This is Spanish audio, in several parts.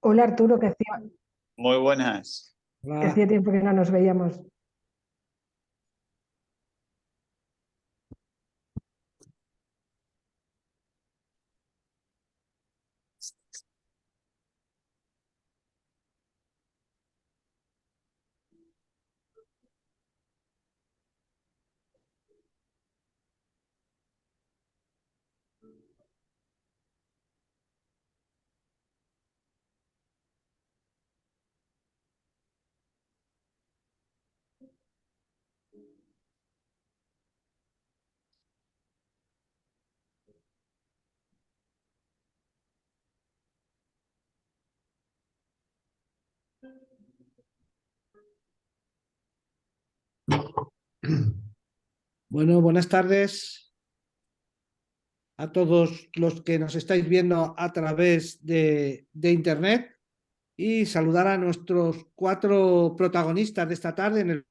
Hola Arturo, Muy buenas. que hacía tiempo que no nos veíamos. Bueno, buenas tardes a todos los que nos estáis viendo a través de Internet y saludar a nuestros cuatro protagonistas de esta tarde en el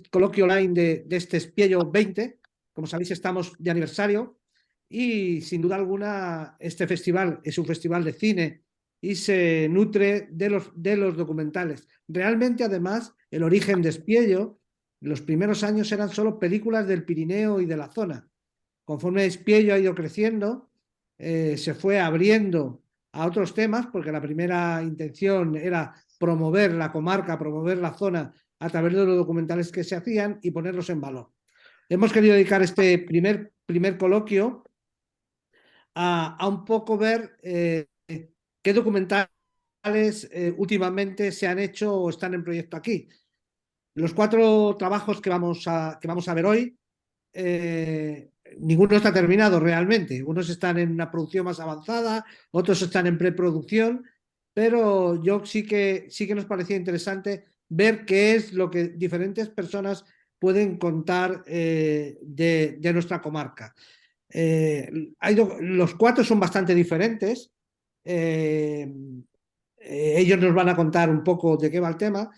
coloquio online de este Espiello 20. Como sabéis, estamos de aniversario y sin duda alguna este festival es un festival de cine y se nutre de los documentales. Realmente, además, el origen de Espiello, los primeros años eran solo películas del Pirineo y de la zona. Conforme Espiello ha ido creciendo, se fue abriendo a otros temas, porque la primera intención era promover la comarca, promover la zona a través de los documentales que se hacían y ponerlos en valor. Hemos querido dedicar este primer coloquio a un poco ver qué documentales últimamente se han hecho o están en proyecto aquí. Los cuatro trabajos que vamos a ver hoy, ninguno está terminado realmente. Unos están en una producción más avanzada, otros están en preproducción, pero yo sí que nos parecía interesante ver qué es lo que diferentes personas pueden contar de nuestra comarca. Los cuatro son bastante diferentes. Eh, Ellos nos van a contar un poco de qué va el tema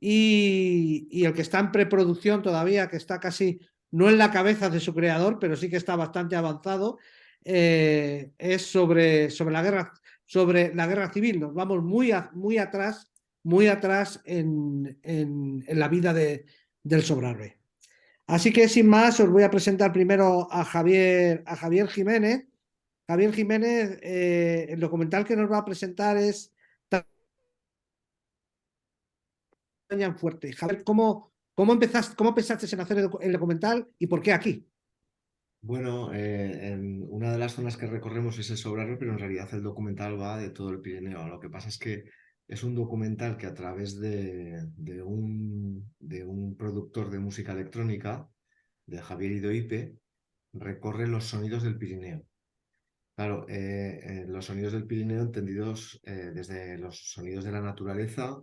y el que está en preproducción todavía, que está casi no en la cabeza de su creador, pero sí que está bastante avanzado, es sobre la guerra civil. Nos vamos muy atrás en la vida del Sobrarbe. Así que sin más, os voy a presentar primero a Javier Jiménez. Javier Jiménez, el documental que nos va a presentar es Tañan Fuerte. Javier, cómo pensaste en hacer el documental y por qué aquí? Bueno, una de las zonas que recorremos es el Sobrarbe, pero en realidad el documental va de todo el Pirineo. Lo que pasa es que es un documental que a través de un productor de música electrónica, de Javier Idoipe, recorre los sonidos del Pirineo. Claro, los sonidos del Pirineo entendidos desde los sonidos de la naturaleza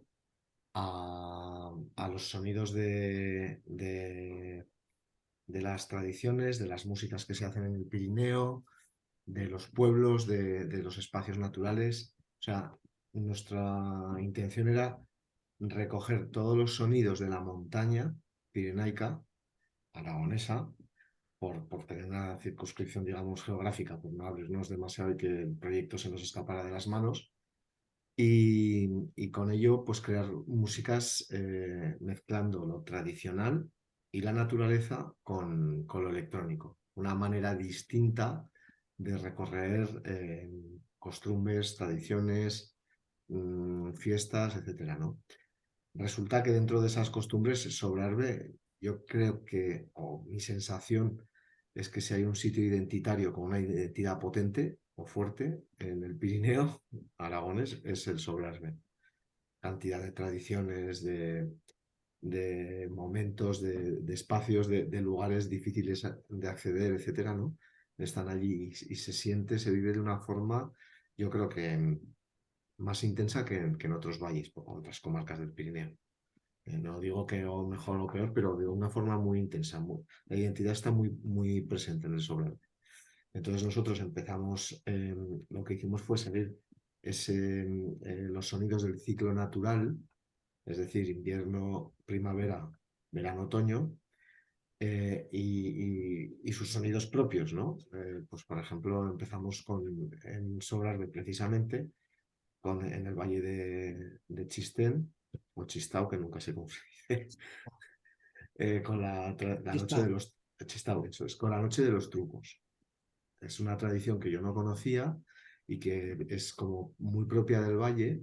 a los sonidos de las tradiciones, de las músicas que se hacen en el Pirineo, de los pueblos, de los espacios naturales. O sea, nuestra intención era recoger todos los sonidos de la montaña pirenaica, aragonesa, por tener una circunscripción, digamos, geográfica, por no abrirnos demasiado y que el proyecto se nos escapara de las manos. Y con ello, pues crear músicas mezclando lo tradicional y la naturaleza con lo electrónico. Una manera distinta de recorrer costumbres, tradiciones, fiestas, etcétera, ¿no? Resulta que dentro de esas costumbres, Sobrarbe, yo creo que, o mi sensación es que si hay un sitio identitario con una identidad potente o fuerte en el Pirineo aragonés, es el Sobrarbe. Cantidad de tradiciones, de momentos, de espacios, de lugares difíciles de acceder, etcétera, ¿no? Están allí y se siente, se vive de una forma, yo creo que más intensa que en otros valles o otras comarcas del Pirineo. No digo que o mejor o peor, pero de una forma muy intensa. La identidad está muy presente en el Sobrarbe. Entonces nosotros empezamos, lo que hicimos fue seguir los sonidos del ciclo natural, es decir, invierno, primavera, verano, otoño, y sus sonidos propios, ¿no? Pues por ejemplo, empezamos en Sobrarbe precisamente, en el valle de Chistén, o Chistau, que nunca sé cómo se dice, con la noche de los Chistau, eso es, con la noche de los trucos. Es una tradición que yo no conocía y que es como muy propia del valle.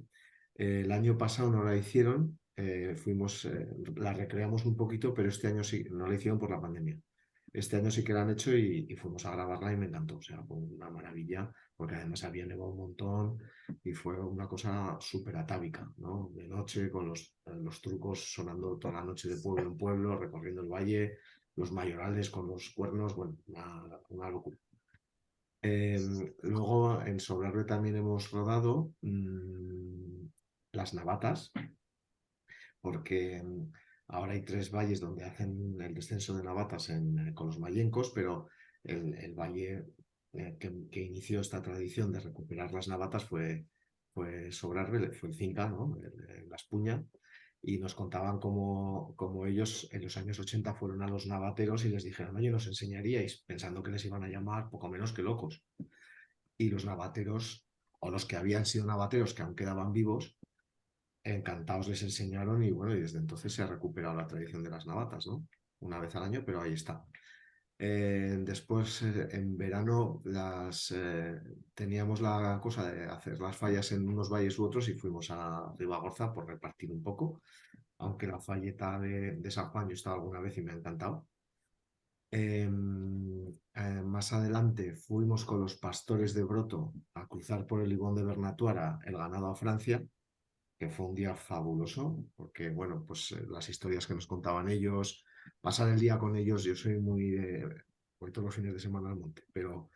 El año pasado no la hicieron, la recreamos un poquito, pero este año sí, no la hicieron por la pandemia. Este año sí que la han hecho y fuimos a grabarla y me encantó. O sea, fue una maravilla, porque además había nevado un montón y fue una cosa súper atávica, ¿no? De noche, con los trucos sonando toda la noche de pueblo en pueblo, recorriendo el valle, los mayorales con los cuernos, bueno, una locura. Luego en Sobrarbe también hemos rodado las navatas, porque ahora hay 3 valles donde hacen el descenso de navatas con los mayencos, pero el valle que inició esta tradición de recuperar las navatas fue Sobrarbe, fue el Cinca, ¿no? La Espuña, y nos contaban cómo ellos en los años 80 fueron a los navateros y les dijeron, oye, nos enseñaríais, pensando que les iban a llamar poco menos que locos. Y los navateros, o los que habían sido navateros, que aún quedaban vivos, encantados les enseñaron y bueno, y desde entonces se ha recuperado la tradición de las navatas, ¿no? Una vez al año, pero ahí está. Después, en verano, teníamos la cosa de hacer las fallas en unos valles u otros y fuimos a Ribagorza por repartir un poco, aunque la falleta de San Juan yo he estado alguna vez y me ha encantado. Más adelante fuimos con los pastores de Broto a cruzar por el Ibón de Bernatuara el ganado a Francia, que fue un día fabuloso, porque bueno, pues las historias que nos contaban ellos, pasar el día con ellos, yo soy voy todos los fines de semana al monte, pero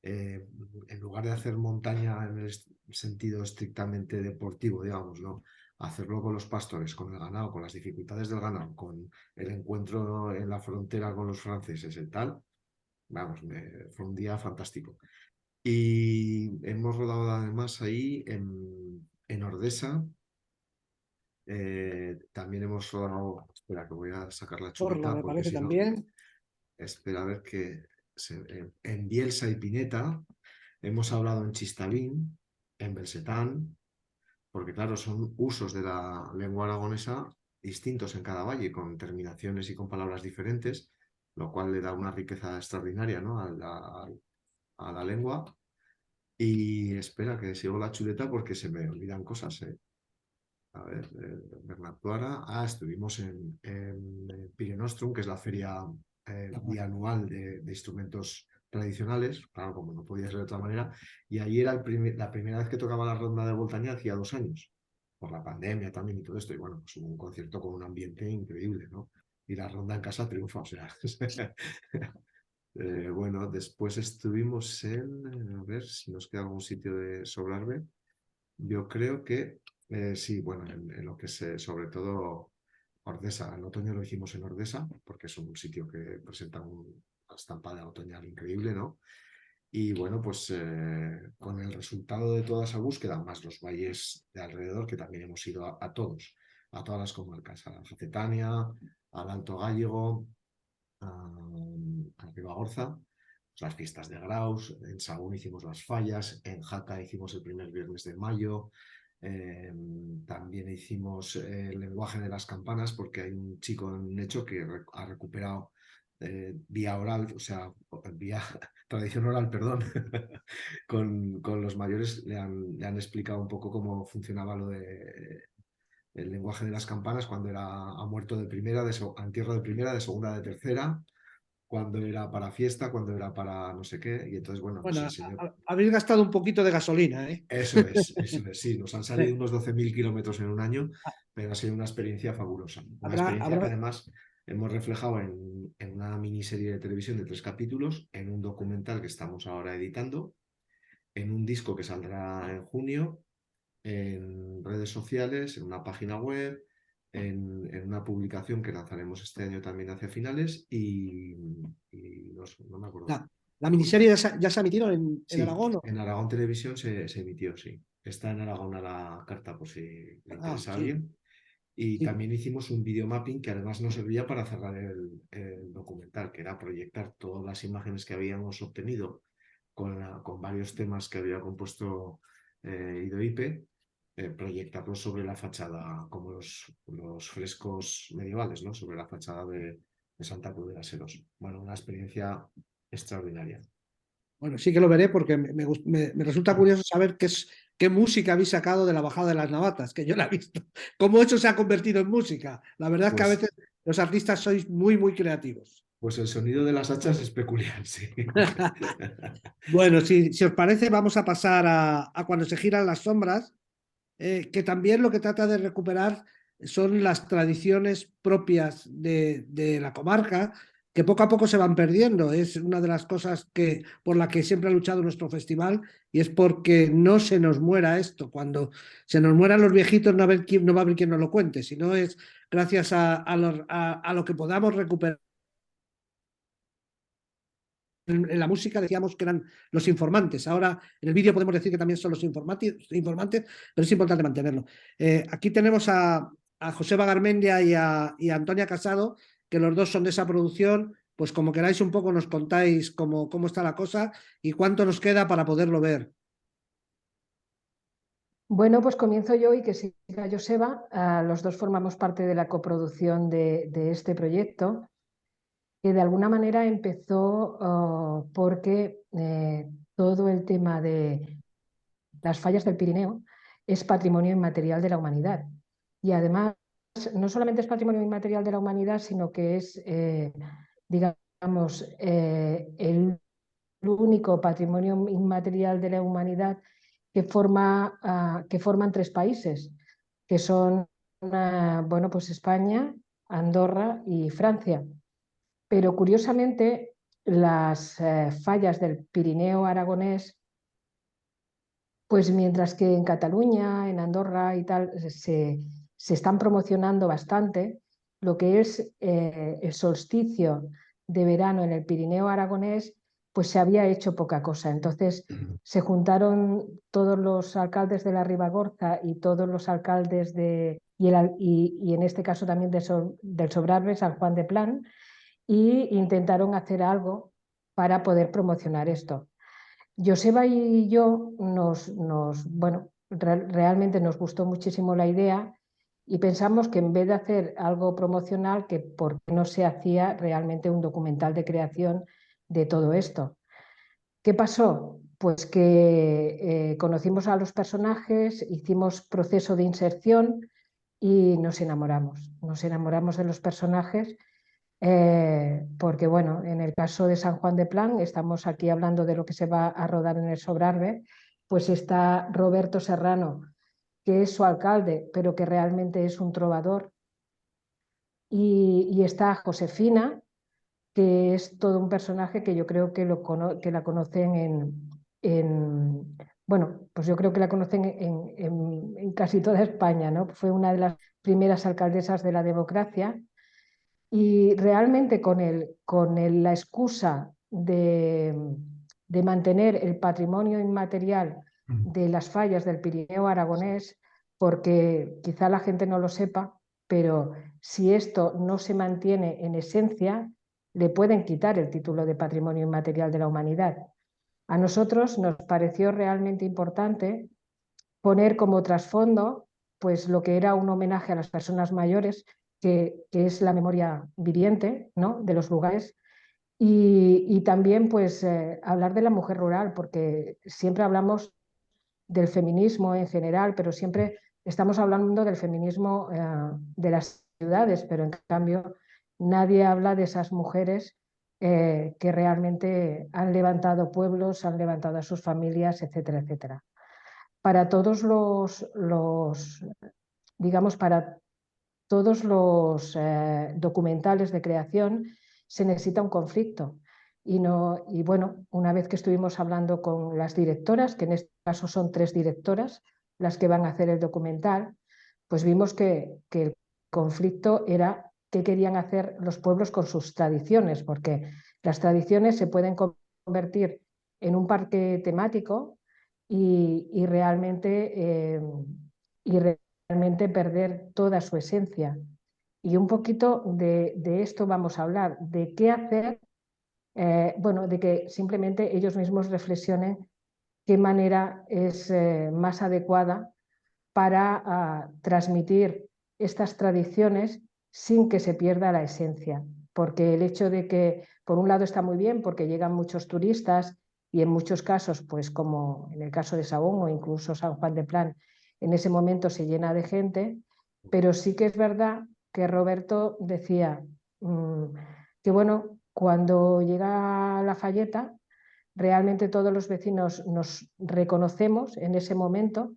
en lugar de hacer montaña en el sentido estrictamente deportivo, digamos, ¿no? Hacerlo con los pastores, con el ganado, con las dificultades del ganado, con el encuentro en la frontera con los franceses y tal, vamos, fue un día fantástico. Y hemos rodado además ahí en Ordesa. También hemos rodado, espera que voy a sacar la Torla, chuleta me porque parece si no, también. espera a ver en Bielsa y Pineta, hemos hablado en Chistavín, en Belsetán, porque claro, son usos de la lengua aragonesa distintos en cada valle, con terminaciones y con palabras diferentes, lo cual le da una riqueza extraordinaria, ¿no? a la lengua. Y espera que sigo la chuleta porque se me olvidan cosas, ¿eh? A ver, Bernatuara. Estuvimos en Pirenostrum, que es la feria bianual de instrumentos tradicionales, claro, como no podía ser de otra manera, y ahí era la primera vez que tocaba la ronda de Voltaña hacía 2 años, por la pandemia también y todo esto, y bueno, pues hubo un concierto con un ambiente increíble, ¿no? Y la ronda en casa triunfa, o sea. Bueno, después estuvimos a ver si nos queda algún sitio de Sobrarbe. Yo creo que sí, bueno, en lo que es sobre todo Ordesa. En otoño lo hicimos en Ordesa, porque es un sitio que presenta una estampada otoñal increíble, ¿no? Y bueno, pues con el resultado de toda esa búsqueda, más los valles de alrededor, que también hemos ido a todos, a todas las comarcas, a la Jacetania, al Alto Gállego, a Ribagorza, las fiestas de Graus, en Sagún hicimos las fallas, en Jaca hicimos el primer viernes de mayo, también hicimos el lenguaje de las campanas, porque hay un chico en Hecho que ha recuperado vía oral, o sea, vía tradición oral, perdón, con los mayores le han explicado un poco cómo funcionaba lo de el lenguaje de las campanas cuando ha muerto de primera, a entierro de primera, de segunda, de tercera, cuando era para fiesta, cuando era para no sé qué, y entonces, bueno, nos Bueno, enseñó. habéis gastado un poquito de gasolina, ¿eh? Eso es, sí, nos han salido unos 12.000 kilómetros en un año, pero ha sido una experiencia fabulosa. Una experiencia que además hemos reflejado en una miniserie de televisión de 3 capítulos, en un documental que estamos ahora editando, en un disco que saldrá en junio, en redes sociales, en una página web, en una publicación que lanzaremos este año también hacia finales y no me acuerdo. La miniserie ya se ha emitido en Sí, Aragón, ¿no? en Aragón Televisión se emitió, sí. Está en Aragón a la carta por si le interesa a Sí. alguien. Y Sí. también hicimos un videomapping que además nos servía para cerrar el documental, que era proyectar todas las imágenes que habíamos obtenido con varios temas que había compuesto Ido-Ipe, proyectarlos sobre la fachada, como los frescos medievales, ¿no? Sobre la fachada de Santa Cruz de las Heros. Bueno, una experiencia extraordinaria. Bueno, sí que lo veré porque me resulta curioso saber qué música habéis sacado de la bajada de las Navatas, que yo la he visto. Cómo eso se ha convertido en música. La verdad es que a Pues, veces los artistas sois muy, muy creativos. pues el sonido de las hachas es peculiar, sí. Bueno, si os parece, vamos a pasar a cuando se giran las sombras, que también lo que trata de recuperar son las tradiciones propias de la comarca, que poco a poco se van perdiendo. Es una de las cosas por la que siempre ha luchado nuestro festival, y es porque no se nos muera esto. Cuando se nos mueran los viejitos, no va a haber quien nos lo cuente, sino es gracias a lo que podamos recuperar. En la música decíamos que eran los informantes. Ahora en el vídeo podemos decir que también son los informantes, pero es importante mantenerlo. Aquí tenemos a Joseba Garmendia y a Antonia Casado, que los dos son de esa producción. Pues como queráis un poco nos contáis cómo está la cosa y cuánto nos queda para poderlo ver. Bueno, pues comienzo yo y que siga Joseba. Los dos formamos parte de la coproducción de este proyecto, que de alguna manera empezó porque todo el tema de las fallas del Pirineo es patrimonio inmaterial de la humanidad. Y además, no solamente es patrimonio inmaterial de la humanidad, sino que es, digamos, el único patrimonio inmaterial de la humanidad que forman tres países, que son, bueno, pues España, Andorra y Francia. Pero curiosamente, las fallas del Pirineo aragonés, pues mientras que en Cataluña, en Andorra y tal, se están promocionando bastante, lo que es el solsticio de verano en el Pirineo aragonés, pues se había hecho poca cosa. Entonces se juntaron todos los alcaldes de la Ribagorza y todos los alcaldes y en este caso también del Sobrarbe, San Juan de Plan, y intentaron hacer algo para poder promocionar esto. Joseba y yo bueno, realmente nos gustó muchísimo la idea y pensamos que en vez de hacer algo promocional, que por qué no se hacía realmente un documental de creación de todo esto. ¿Qué pasó? Pues que conocimos a los personajes, hicimos proceso de inserción y nos enamoramos. Nos enamoramos de los personajes porque, bueno, en el caso de San Juan de Plan, estamos aquí hablando de lo que se va a rodar en el Sobrarbe, pues está Roberto Serrano, que es su alcalde, pero que realmente es un trovador, y está Josefina, que es todo un personaje que yo creo que la conocen bueno, pues yo creo que la conocen en casi toda España, ¿no? Fue una de las primeras alcaldesas de la democracia. Y realmente la excusa de mantener el patrimonio inmaterial de las fallas del Pirineo aragonés, porque quizá la gente no lo sepa, pero si esto no se mantiene en esencia, le pueden quitar el título de patrimonio inmaterial de la humanidad. A nosotros nos pareció realmente importante poner como trasfondo pues lo que era un homenaje a las personas mayores, que es la memoria viviente, ¿no?, de los lugares, y también pues hablar de la mujer rural, porque siempre hablamos del feminismo en general, pero siempre estamos hablando del feminismo de las ciudades, pero en cambio nadie habla de esas mujeres que realmente han levantado pueblos, han levantado a sus familias, etcétera, etcétera. Para todos digamos, para todos los documentales de creación se necesita un conflicto. Y bueno, una vez que estuvimos hablando con las directoras, que en este caso son 3 directoras las que van a hacer el documental, pues vimos que el conflicto era qué querían hacer los pueblos con sus tradiciones, porque las tradiciones se pueden convertir en un parque temático y realmente realmente perder toda su esencia. Y un poquito de esto vamos a hablar, de qué hacer, bueno, de que simplemente ellos mismos reflexionen qué manera es más adecuada para transmitir estas tradiciones sin que se pierda la esencia. Porque el hecho de que, por un lado, está muy bien porque llegan muchos turistas y en muchos casos, pues como en el caso de Sahagún o incluso San Juan de Plan, en ese momento se llena de gente, pero sí que es verdad que Roberto decía que, bueno, cuando llega la Falleta, realmente todos los vecinos nos reconocemos en ese momento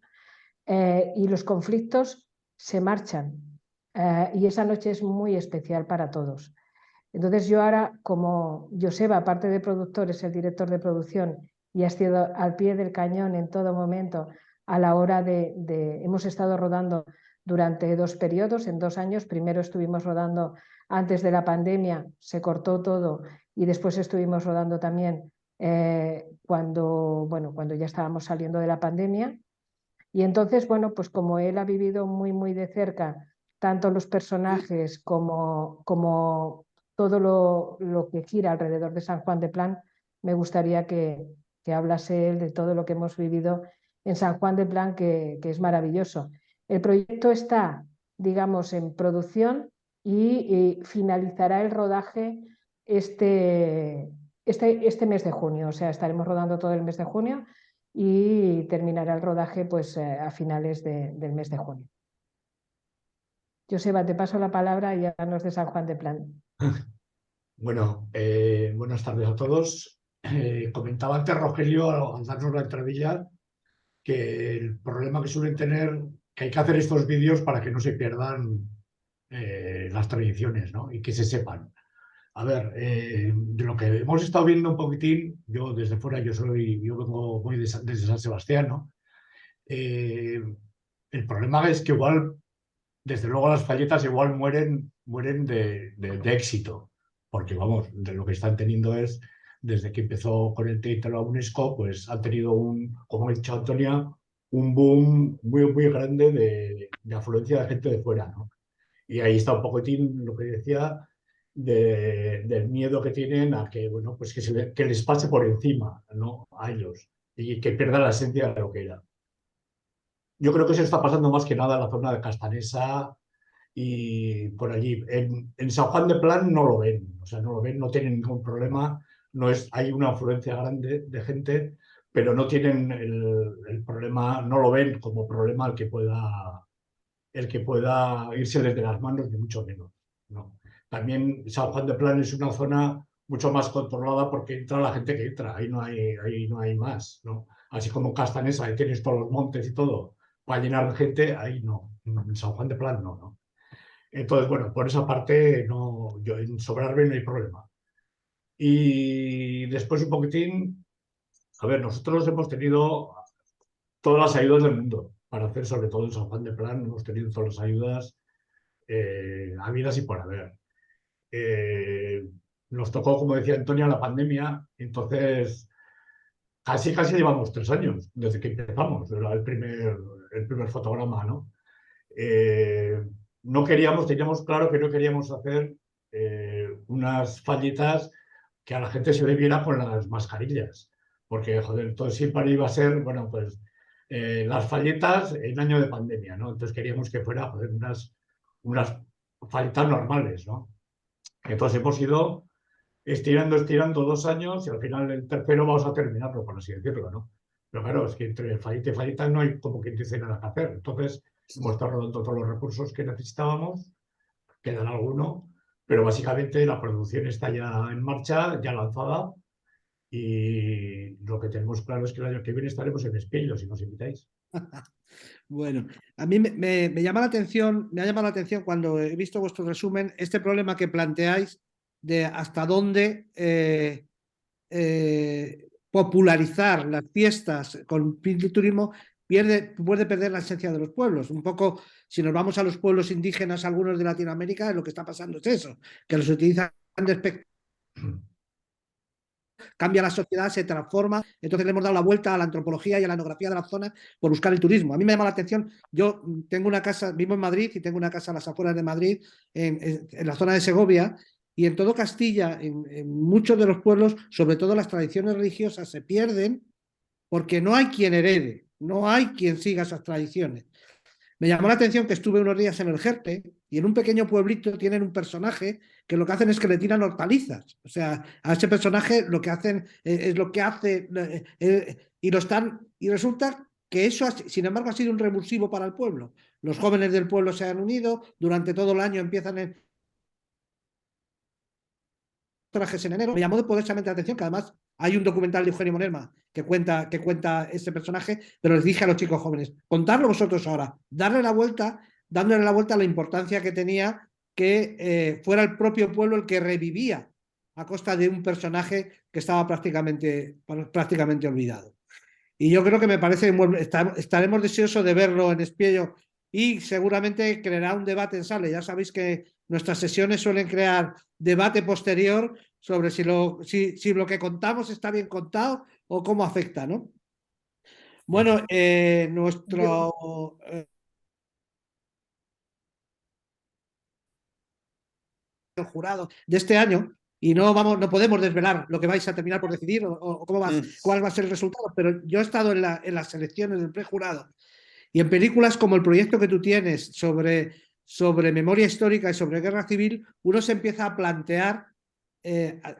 y los conflictos se marchan. Y esa noche es muy especial para todos. Entonces yo ahora, como Joseba, aparte de productor, es el director de producción y ha estado al pie del cañón en todo momento a la hora hemos estado rodando durante 2 periodos, en 2 años. Primero estuvimos rodando antes de la pandemia, se cortó todo y después estuvimos rodando también cuando ya estábamos saliendo de la pandemia. Y entonces, bueno, pues como él ha vivido muy, muy de cerca tanto los personajes como todo lo que gira alrededor de San Juan de Plan, me gustaría que hablase él de todo lo que hemos vivido en San Juan de Plan, que es maravilloso. El proyecto está, digamos, en producción y finalizará el rodaje este mes de junio. O sea, estaremos rodando todo el mes de junio y terminará el rodaje pues, a finales del mes de junio. Joseba, te paso la palabra y háblanos de San Juan de Plan. Bueno, buenas tardes a todos. Comentaba antes Rogelio, al darnos la entradilla, que el problema que suelen tener, que hay que hacer estos vídeos para que no se pierdan las tradiciones, ¿no? Y que se sepan. A ver, de lo que hemos estado viendo un poquitín, yo desde fuera, yo voy desde San Sebastián, ¿no? El problema es que igual, desde luego las falletas igual mueren de éxito, porque vamos, de lo que están teniendo es, desde que empezó con el TIT de la UNESCO, pues han tenido como ha dicho Antonia, un boom muy, muy grande de afluencia de gente de fuera, ¿no? Y ahí está un poquitín lo que decía del miedo que tienen a que, bueno, pues que les pase por encima, ¿no? A ellos y que pierdan la esencia de lo que era. Yo creo que eso está pasando más que nada en la zona de Castanesa y por allí. En San Juan de Plan no lo ven, o sea, no lo ven, no tienen ningún problema. Hay una afluencia grande de gente, pero no tienen el problema, no lo ven como problema el que pueda irse desde las manos, ni mucho menos, ¿no? También San Juan de Plan es una zona mucho más controlada porque entra la gente que entra, ahí no hay más, ¿no? Así como Castanesa, ahí tienes todos los montes y todo, para llenar de gente, ahí no, en San Juan de Plan no, ¿no? Entonces, bueno, por esa parte, no, yo en Sobrarbe no hay problema. Y después un poquitín, a ver, nosotros hemos tenido todas las ayudas del mundo para hacer, sobre todo en San Juan de Plan, hemos tenido todas las ayudas habidas y por haber. Nos tocó, como decía Antonia, la pandemia, entonces casi llevamos 3 años desde que empezamos, era el primer fotograma, ¿no? Teníamos claro que no queríamos hacer unas fallitas que a la gente se le viera con las mascarillas, porque, joder, todo siempre iba a ser, bueno, pues las falletas en año de pandemia, ¿no? Entonces queríamos que fuera, joder, unas falletas normales, ¿no? Entonces hemos ido estirando 2 años y al final el tercero vamos a terminarlo, por así decirlo, ¿no? Pero claro, es que entre fallita y fallita no hay como quien dice nada que hacer. Entonces hemos estado rodando todos los recursos que necesitábamos, quedan algunos, pero básicamente la producción está ya en marcha, ya lanzada y lo que tenemos claro es que el año que viene estaremos en Espillo, si nos invitáis. Bueno, a mí me llama la atención, me ha llamado la atención cuando he visto vuestro resumen, este problema que planteáis de hasta dónde popularizar las fiestas con fin de turismo puede perder la esencia de los pueblos. Un poco, si nos vamos a los pueblos indígenas, algunos de Latinoamérica, lo que está pasando es eso, que los utilizan de cambia la sociedad, se transforma. Entonces le hemos dado la vuelta a la antropología y a la etnografía de la zona por buscar el turismo. A mí me llama la atención, yo tengo una casa, vivo en Madrid y tengo una casa a las afueras de Madrid, en la zona de Segovia, y en todo Castilla, en muchos de los pueblos, sobre todo las tradiciones religiosas se pierden porque no hay quien herede, no hay quien siga esas tradiciones. Me llamó la atención que estuve unos días en el Jerte y en un pequeño pueblito tienen un personaje que lo que hacen es que le tiran hortalizas. O sea, a ese personaje lo que hacen es lo que hace y resulta que eso, sin embargo, ha sido un revulsivo para el pueblo. Los jóvenes del pueblo se han unido, durante todo el año empiezan en trajes en enero. Me llamó poderosamente la atención que además hay un documental de Eugenio Monerma que cuenta ese personaje, pero les dije a los chicos jóvenes, contadlo vosotros ahora, dándole la vuelta a la importancia que tenía que fuera el propio pueblo el que revivía a costa de un personaje que estaba prácticamente olvidado. Y yo creo que me parece, estaremos deseosos de verlo en Espiello y seguramente creará un debate en sala. Ya sabéis que nuestras sesiones suelen crear debate posterior sobre si lo que contamos está bien contado o cómo afecta, ¿no? Bueno, nuestro... jurado de este año, y no podemos desvelar lo que vais a terminar por decidir o cuál va a ser el resultado, pero yo he estado en las selecciones del prejurado y en películas como el proyecto que tú tienes sobre memoria histórica y sobre guerra civil, uno se empieza a plantear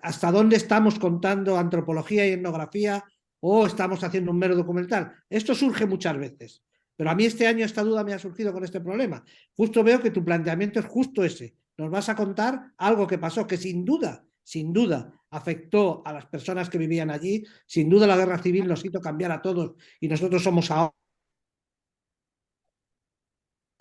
hasta dónde estamos contando antropología y etnografía o estamos haciendo un mero documental. Esto surge muchas veces, pero a mí este año esta duda me ha surgido con este problema. Justo veo que tu planteamiento es justo ese. Nos vas a contar algo que pasó, que sin duda, afectó a las personas que vivían allí. Sin duda la guerra civil nos hizo cambiar a todos y nosotros somos ahora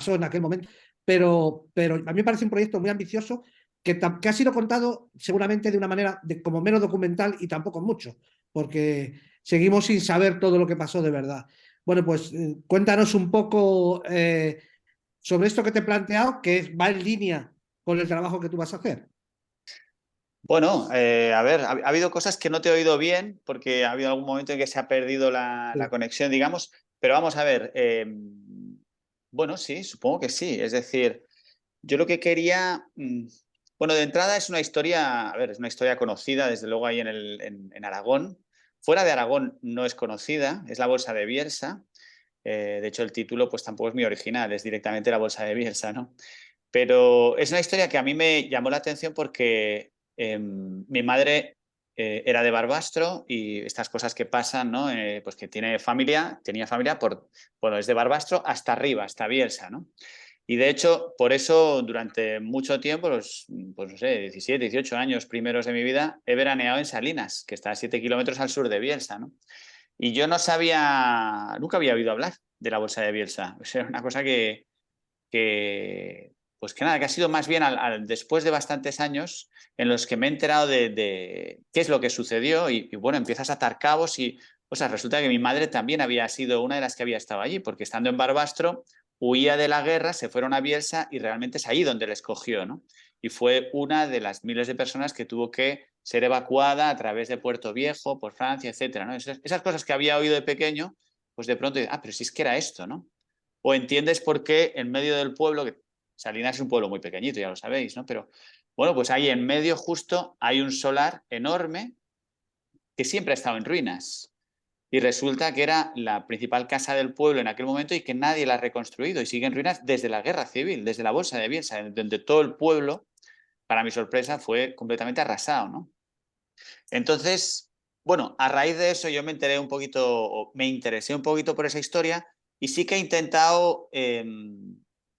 en aquel momento. Pero a mí me parece un proyecto muy ambicioso que ha sido contado seguramente de una manera como mero documental y tampoco mucho, porque seguimos sin saber todo lo que pasó de verdad. Bueno, pues cuéntanos un poco sobre esto que te he planteado, que va en línea con el trabajo que tú vas a hacer. Bueno, a ver, ha habido cosas que no te he oído bien porque ha habido algún momento en que se ha perdido la conexión, digamos, pero vamos a ver. Bueno, sí, supongo que sí. Es decir, yo lo que quería... bueno, de entrada es una historia, a ver, es una historia conocida, desde luego ahí en Aragón. Fuera de Aragón no es conocida, es la Bolsa de Biersa. De hecho, el título pues tampoco es muy original, es directamente la Bolsa de Biersa, ¿no? Pero es una historia que a mí me llamó la atención porque mi madre era de Barbastro y estas cosas que pasan, ¿no? Pues que tenía familia bueno, desde Barbastro hasta arriba, hasta Bielsa, ¿no? Y de hecho, por eso durante mucho tiempo, pues no sé, 17, 18 años primeros de mi vida, he veraneado en Salinas, que está a 7 kilómetros al sur de Bielsa, ¿no? Y yo no sabía, nunca había oído hablar de la Bolsa de Bielsa. O sea, era una cosa pues que nada, que ha sido más bien después de bastantes años en los que me he enterado de qué es lo que sucedió y bueno, empiezas a atar cabos y, o sea, resulta que mi madre también había sido una de las que había estado allí, porque estando en Barbastro huía de la guerra, se fueron a Bielsa y realmente es ahí donde les cogió, ¿no? Y fue una de las miles de personas que tuvo que ser evacuada a través de Puerto Viejo, por Francia, etcétera, ¿no? Esas cosas que había oído de pequeño, pues de pronto, pero si es que era esto, ¿no? O entiendes por qué en medio del pueblo, que Salinas es un pueblo muy pequeñito, ya lo sabéis, ¿no? Pero bueno, pues ahí en medio justo hay un solar enorme que siempre ha estado en ruinas. Y resulta que era la principal casa del pueblo en aquel momento y que nadie la ha reconstruido y sigue en ruinas desde la guerra civil, desde la Bolsa de Bielsa, donde todo el pueblo, para mi sorpresa, fue completamente arrasado, ¿no? Entonces, bueno, a raíz de eso yo me enteré un poquito, me interesé un poquito por esa historia y sí que he intentado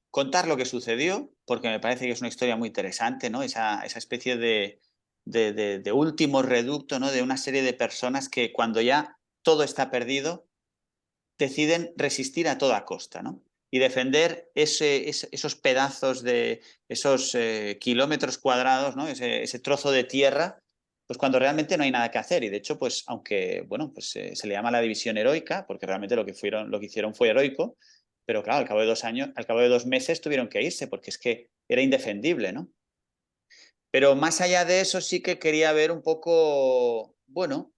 contar lo que sucedió, porque me parece que es una historia muy interesante, ¿no? Esa especie de último reducto, ¿no? De una serie de personas que cuando ya todo está perdido, deciden resistir a toda costa, ¿no? Y defender esos pedazos de esos kilómetros cuadrados, ¿no? Ese trozo de tierra, pues cuando realmente no hay nada que hacer. Y de hecho, pues aunque, bueno, pues se le llama la división heroica, porque realmente lo que hicieron fue heroico, pero claro, al cabo de 2 años, al cabo de 2 meses tuvieron que irse, porque es que era indefendible, ¿no? Pero más allá de eso sí que quería ver un poco bueno,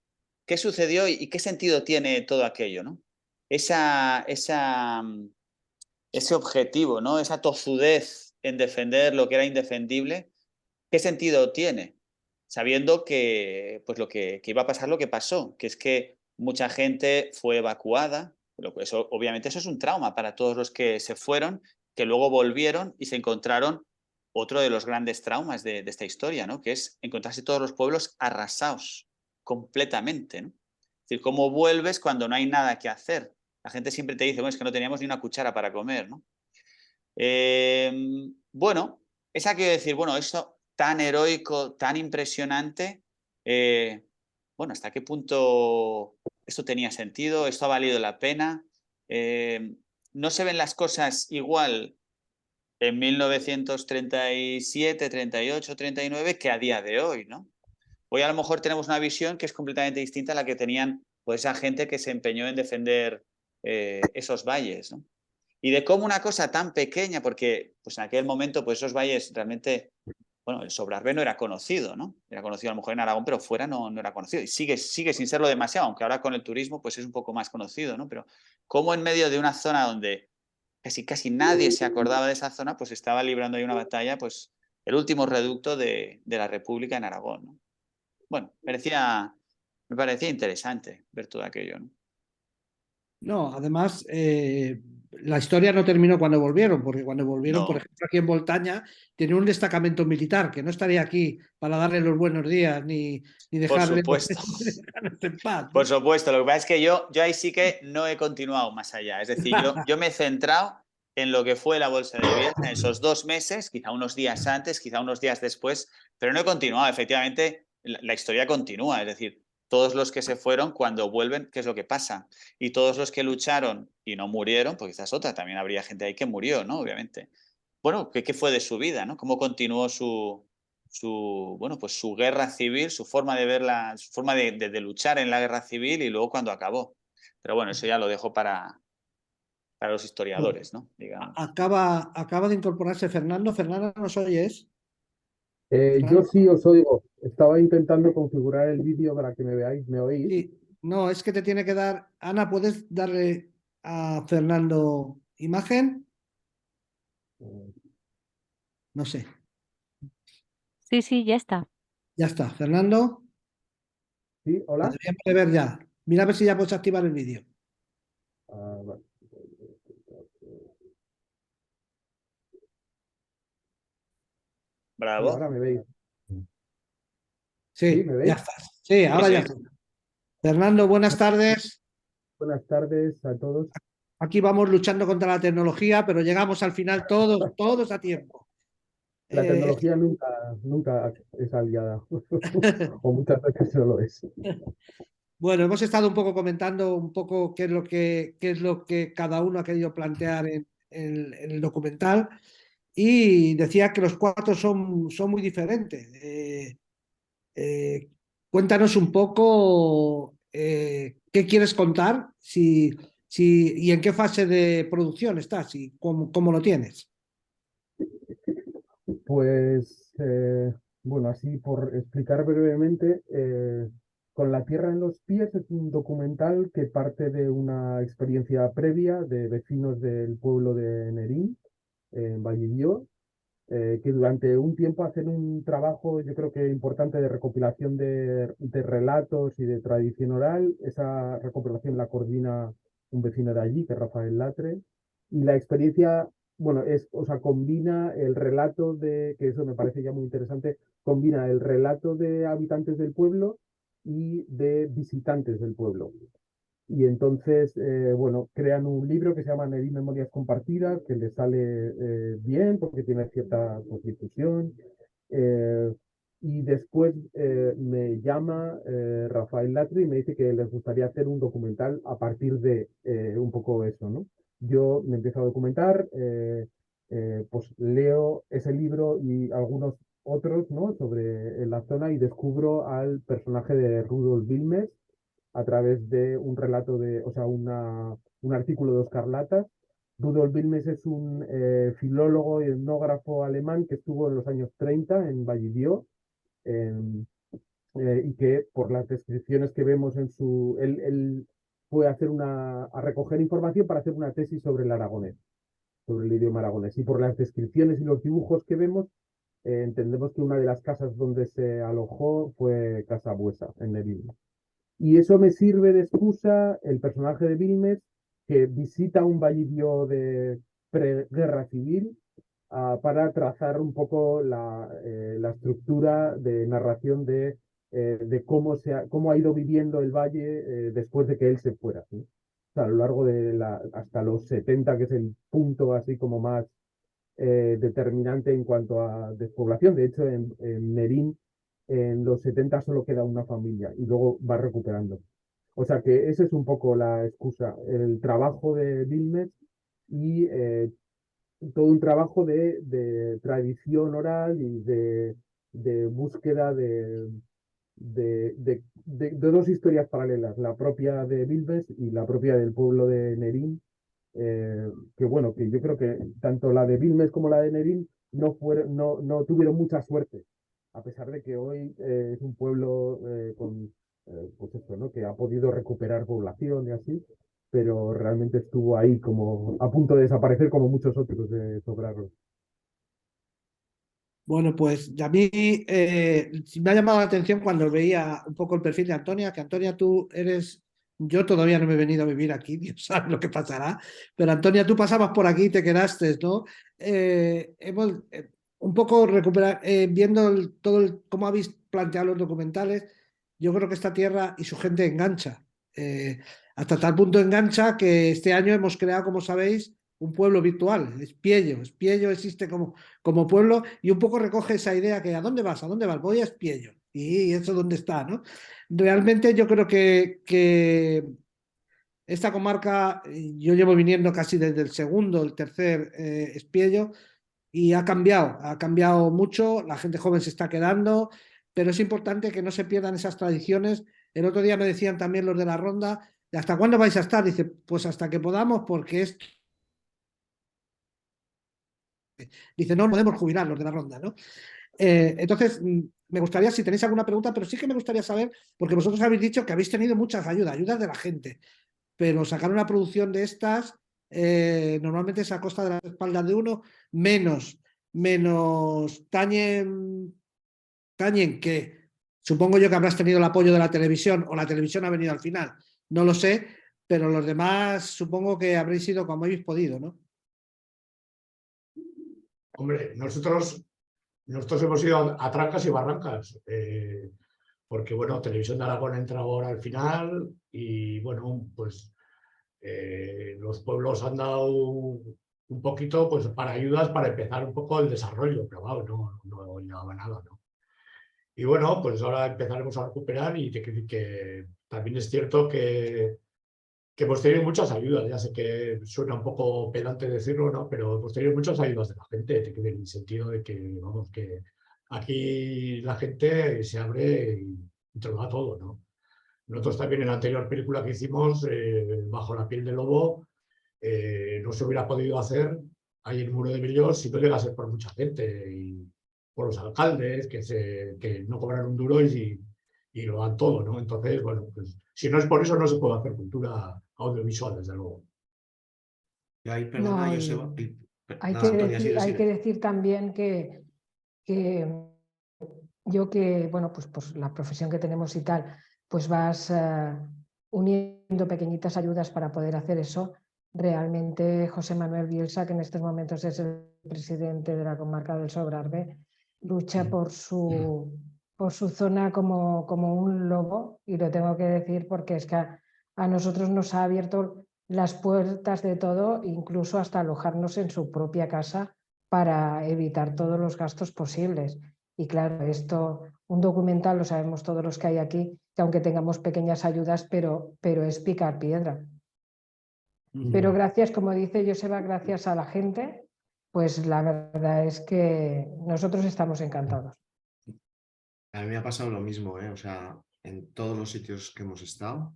¿qué sucedió y qué sentido tiene todo aquello, ¿no? Ese objetivo, ¿no? Esa tozudez en defender lo que era indefendible, ¿qué sentido tiene? Sabiendo que, pues que iba a pasar lo que pasó, que es que mucha gente fue evacuada, eso, obviamente eso es un trauma para todos los que se fueron, que luego volvieron y se encontraron otro de los grandes traumas de esta historia, ¿no? Que es encontrarse todos los pueblos arrasados completamente, ¿no? Es decir, ¿cómo vuelves cuando no hay nada que hacer? La gente siempre te dice, bueno, es que no teníamos ni una cuchara para comer, ¿no? Bueno, esa quiero decir, bueno, eso tan heroico, tan impresionante, bueno, ¿hasta qué punto esto tenía sentido? ¿Esto ha valido la pena? No se ven las cosas igual en 1937, 38, 39 que a día de hoy, ¿no? Hoy a lo mejor tenemos una visión que es completamente distinta a la que tenían pues, esa gente que se empeñó en defender esos valles, ¿no? Y de cómo una cosa tan pequeña, porque pues en aquel momento pues esos valles realmente, bueno, el Sobrarbe no era conocido, ¿no? Era conocido a lo mejor en Aragón, pero fuera no era conocido. Y sigue sin serlo demasiado, aunque ahora con el turismo pues es un poco más conocido, ¿no? Pero cómo en medio de una zona donde casi nadie se acordaba de esa zona, pues estaba librando ahí una batalla, pues el último reducto de la República en Aragón, ¿no? Bueno, me parecía interesante ver todo aquello, ¿no? No, además, la historia no terminó cuando volvieron, porque cuando volvieron, por No, ejemplo, aquí en Voltaña, tienen un destacamento militar que no estaría aquí para darle los buenos días ni por dejarle supuesto. dejarles en paz, Por ¿no? supuesto, lo que pasa es que yo ahí sí que no he continuado más allá. Es decir, yo me he centrado en lo que fue la Bolsa de Bielsa en esos 2 meses, quizá unos días antes, quizá unos días después, pero no he continuado. Efectivamente, la historia continúa. Es decir, todos los que se fueron, cuando vuelven, ¿qué es lo que pasa? Y todos los que lucharon y no murieron, porque esa es otra, también habría gente ahí que murió, ¿no? Obviamente. Bueno, ¿qué fue de su vida, ¿no? ¿Cómo continuó bueno, pues su guerra civil, su forma de verla, su forma de luchar en la guerra civil y luego cuando acabó? Pero bueno, eso ya lo dejo para los historiadores, ¿no? Digamos. Acaba de incorporarse Fernando. Fernando, ¿nos oyes? Yo Fernando. sí os oigo. Estaba intentando configurar el vídeo para que me veáis. ¿Me oís? Sí. No, es que te tiene que dar. Ana, ¿puedes darle a Fernando imagen? No sé. Sí, sí, ya está. Ya está. Fernando, Sí, te hola. debería poder ver ya. Mira a ver si ya puedes activar el vídeo. Vale. Sí, Bravo. ahora me veis. ¿Sí? Sí, ¿Me ya veis? está. Sí, Sí, ahora ya sí. está. Fernando, buenas tardes. Buenas tardes a todos. Aquí vamos luchando contra la tecnología, pero llegamos al final todos a tiempo. La Eh, tecnología nunca es aliada. O muchas veces no lo es. bueno, hemos estado un poco comentando un poco qué es lo que cada uno ha querido plantear en el documental y decía que los cuatro son muy diferentes. Eh, cuéntanos un poco qué quieres contar y en qué fase de producción estás y cómo lo tienes. Pues, bueno, así por explicar brevemente, Con la tierra en los pies es un documental que parte de una experiencia previa de vecinos del pueblo de Nerín, en Vallivió, que durante un tiempo hacen un trabajo, yo creo que importante, de recopilación de relatos y de tradición oral. Esa recopilación la coordina un vecino de allí, que es Rafael Latre, y la experiencia, bueno, o sea, combina el relato que eso me parece ya muy interesante, combina el relato de habitantes del pueblo y de visitantes del pueblo. Y entonces, bueno, crean un libro que se llama Nerín Memorias Compartidas, que le sale bien porque tiene cierta, pues, difusión. Eh, y después me llama Rafael Latri y me dice que les gustaría hacer un documental a partir de un poco eso, ¿no? Yo me empiezo a documentar, pues leo ese libro y algunos otros, ¿no? Sobre la zona, y descubro al personaje de Rudolf Wilmes a través de un relato o sea, un artículo de Oscar Latas. Rudolf Wilmes es un filólogo y etnógrafo alemán que estuvo en los años 30 en Vallivió, en, y que por las descripciones que vemos en su... Él fue a recoger información para hacer una tesis sobre el aragonés, sobre el idioma aragonés. Y por las descripciones y los dibujos que vemos, entendemos que una de las casas donde se alojó fue Casa Buesa, en Neville. Y eso me sirve de excusa el personaje de Vilmes, que visita un vallidio de preguerra civil para trazar un poco la estructura de narración de cómo ha ido viviendo el valle después de que él se fuera, ¿sí? O sea, a lo largo de hasta los 70, que es el punto así como más determinante en cuanto a despoblación. De hecho, en Nerín, en los 70 solo queda una familia y luego va recuperando. O sea que esa es un poco la excusa, el trabajo de Vilmes y todo un trabajo de tradición oral y de búsqueda de dos historias paralelas, la propia de Vilmes y la propia del pueblo de Nerín, que bueno, que yo creo que tanto la de Vilmes como la de Nerín no tuvieron mucha suerte, a pesar de que hoy es un pueblo pues esto, ¿no? Que ha podido recuperar población y así, pero realmente estuvo ahí como a punto de desaparecer como muchos otros de Sobrarro. Bueno, pues a mí me ha llamado la atención cuando veía un poco el perfil de Antonia, que Antonia, tú eres, yo todavía no me he venido a vivir aquí, Dios sabe lo que pasará, pero Antonia, tú pasabas por aquí y te quedaste, ¿no? Hemos un poco recuperar, viendo cómo habéis planteado los documentales, yo creo que esta tierra y su gente engancha. Hasta tal punto engancha que este año hemos creado, como sabéis, un pueblo virtual, Espiello. Espiello existe como pueblo y un poco recoge esa idea que ¿a dónde vas? ¿A dónde vas? Voy a Espiello. Y eso dónde está, ¿no? Realmente yo creo que esta comarca, yo llevo viniendo casi desde el segundo, el tercer Espiello y ha cambiado mucho, la gente joven se está quedando, pero es importante que no se pierdan esas tradiciones. El otro día me decían también los de la ronda, ¿hasta cuándo vais a estar? Dice, pues hasta que podamos, porque esto... Dice, no podemos jubilar los de la ronda, ¿no? Entonces, me gustaría, si tenéis alguna pregunta, pero sí que me gustaría saber, porque vosotros habéis dicho que habéis tenido muchas ayudas de la gente, pero sacar una producción de estas normalmente es a costa de las espaldas de uno, menos tañen que supongo yo que habrás tenido el apoyo de la televisión o la televisión ha venido al final, no lo sé, pero los demás supongo que habréis ido como habéis podido, ¿no? Hombre, nosotros hemos ido a trancas y barrancas, porque bueno, Televisión de Aragón ha entrado ahora al final y bueno, pues los pueblos han dado un poquito pues para ayudas para empezar un poco el desarrollo, pero vamos, no llevaba nada, ¿no? Y bueno, pues ahora empezaremos a recuperar y que también es cierto que hemos tenido muchas ayudas. Ya sé que suena un poco pedante decirlo, ¿no? Pero hemos tenido muchas ayudas de la gente, en el sentido de que, vamos, que aquí la gente se abre y te lo da todo, ¿no? Nosotros también en la anterior película que hicimos, Bajo la piel del lobo, no se hubiera podido hacer ahí en el Muro de Millos si no llegase por mucha gente y por los alcaldes que no cobran un duro y lo dan todo, ¿no? Entonces, bueno, pues si no es por eso no se puede hacer cultura audiovisual, desde luego. Y ahí, perdona, No, Joseba. hay Nada, que Antonia, decir, sigue, hay que sigue. decir también que yo que, bueno, pues la profesión que tenemos y tal, pues vas uniendo pequeñitas ayudas para poder hacer eso. Realmente José Manuel Bielsa, que en estos momentos es el presidente de la comarca del Sobrarbe, lucha por su zona como un lobo, y lo tengo que decir porque es que a nosotros nos ha abierto las puertas de todo, incluso hasta alojarnos en su propia casa para evitar todos los gastos posibles. Y claro, esto, un documental, lo sabemos todos los que hay aquí, que aunque tengamos pequeñas ayudas, pero es picar piedra. Pero gracias, como dice Joseba, gracias a la gente, pues la verdad es que nosotros estamos encantados. A mí me ha pasado lo mismo, ¿eh? O sea, en todos los sitios que hemos estado,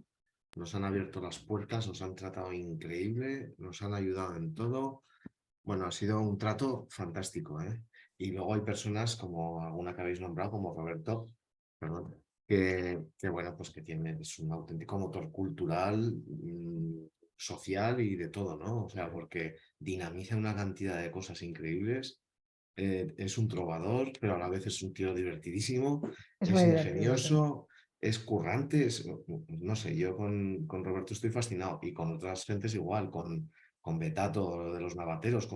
nos han abierto las puertas, nos han tratado increíble, nos han ayudado en todo. Bueno, ha sido un trato fantástico, ¿eh? Y luego hay personas como alguna que habéis nombrado, como Roberto, perdón, bueno, pues que es un auténtico motor cultural, social y de todo, ¿no? O sea, porque dinamiza una cantidad de cosas increíbles. Es un trovador, pero a la vez es un tío divertidísimo, Es es muy divertido. ingenioso, es currante, no sé, yo con Roberto estoy fascinado y con otras gentes igual, con Betato de los Navateros,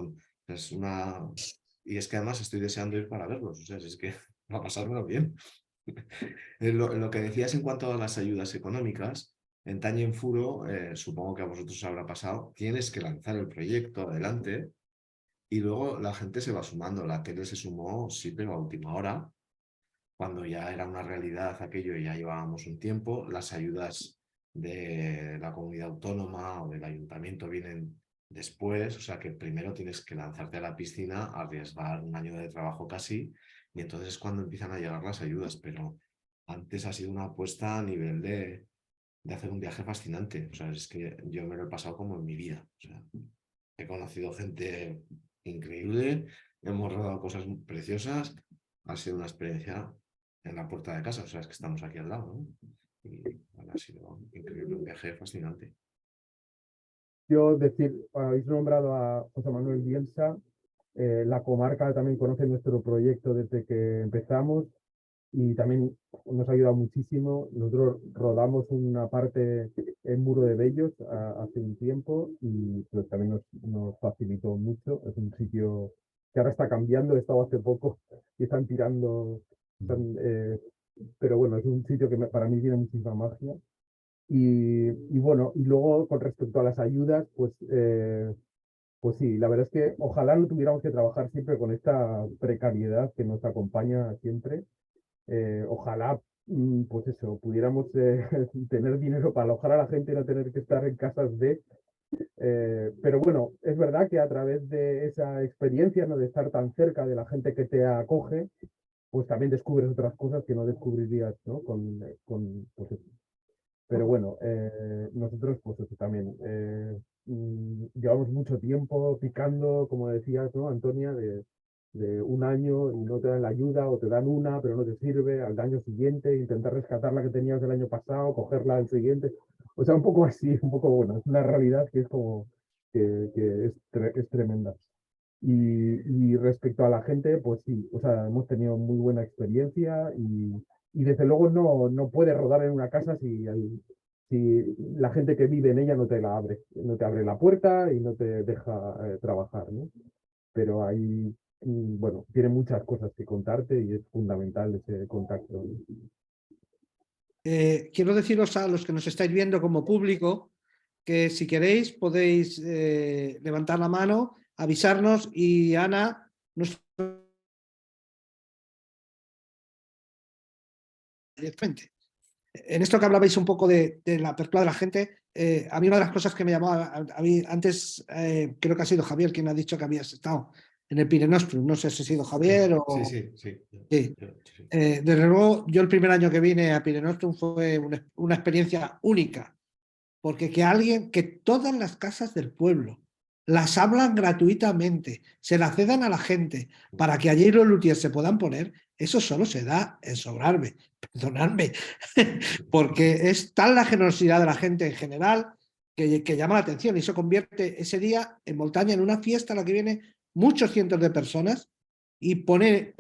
es una... Y es que además estoy deseando ir para verlos, o sea, es que va a pasármelo bien. Lo que decías en cuanto a las ayudas económicas, en Tañen Furo, supongo que a vosotros os habrá pasado, tienes que lanzar el proyecto adelante y luego la gente se va sumando. La tele se sumó, sí, pero a última hora, cuando ya era una realidad aquello y ya llevábamos un tiempo. Las ayudas de la comunidad autónoma o del ayuntamiento vienen después, o sea que primero tienes que lanzarte a la piscina, arriesgar un año de trabajo casi, y entonces es cuando empiezan a llegar las ayudas, pero antes ha sido una apuesta a nivel de hacer un viaje fascinante. O sea, es que yo me lo he pasado como en mi vida. O sea, he conocido gente increíble, hemos rodado cosas preciosas, ha sido una experiencia en la puerta de casa, o sea, es que estamos aquí al lado, ¿no? Y bueno, ha sido increíble, un viaje fascinante. Yo decir, habéis nombrado a José Manuel Bielsa, la comarca también conoce nuestro proyecto desde que empezamos y también nos ha ayudado muchísimo. Nosotros rodamos una parte en Muro de Bellos hace un tiempo y pues también nos facilitó mucho. Es un sitio que ahora está cambiando, he estado hace poco y están tirando, pero bueno, es un sitio que para mí tiene muchísima magia. Y bueno, y luego con respecto a las ayudas, pues sí, la verdad es que ojalá no tuviéramos que trabajar siempre con esta precariedad que nos acompaña siempre. Ojalá, pues eso, pudiéramos tener dinero para alojar a la gente y no tener que estar en casas pero bueno, es verdad que a través de esa experiencia, ¿no? De estar tan cerca de la gente que te acoge, pues también descubres otras cosas que no descubrirías, ¿no? Pues eso. Pero bueno, nosotros pues eso también llevamos mucho tiempo picando, como decías, ¿no, Antonia? De un año y no te dan la ayuda o te dan una, pero no te sirve, al año siguiente intentar rescatar la que tenías del año pasado, cogerla al siguiente. O sea, un poco así, un poco bueno, es una realidad que es como que es tremenda. Y respecto a la gente, pues sí, o sea, hemos tenido muy buena experiencia y desde luego no puedes rodar en una casa si la gente que vive en ella no te la abre, no te abre la puerta y no te deja trabajar, ¿no? Pero ahí, bueno, tiene muchas cosas que contarte y es fundamental ese contacto. Quiero deciros a los que nos estáis viendo como público que si queréis podéis levantar la mano, avisarnos y Ana, directamente. En esto que hablabais un poco de la apertura de la gente, a mí una de las cosas que me llamó, a mí antes creo que ha sido Javier quien ha dicho que habías estado en el Pirenostrum, no sé si ha sido Javier o... Sí. Sí. Desde luego, yo el primer año que vine a Pirenostrum fue una experiencia única, porque que todas las casas del pueblo las hablan gratuitamente, se las cedan a la gente para que allí los luthiers se puedan poner, eso solo se da en Sobrarbe, perdonadme, porque es tal la generosidad de la gente en general que llama la atención y se convierte ese día en Montaña en una fiesta a la que vienen muchos cientos de personas y pone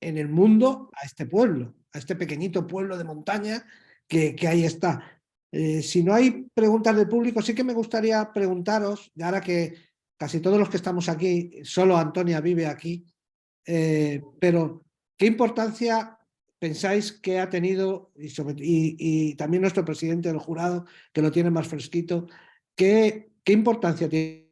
en el mundo a este pueblo, a este pequeñito pueblo de montaña que ahí está. Si no hay preguntas del público, sí que me gustaría preguntaros, y ahora que casi todos los que estamos aquí, solo Antonia vive aquí, pero ¿qué importancia pensáis que ha tenido, y también nuestro presidente del jurado, que lo tiene más fresquito, qué importancia tiene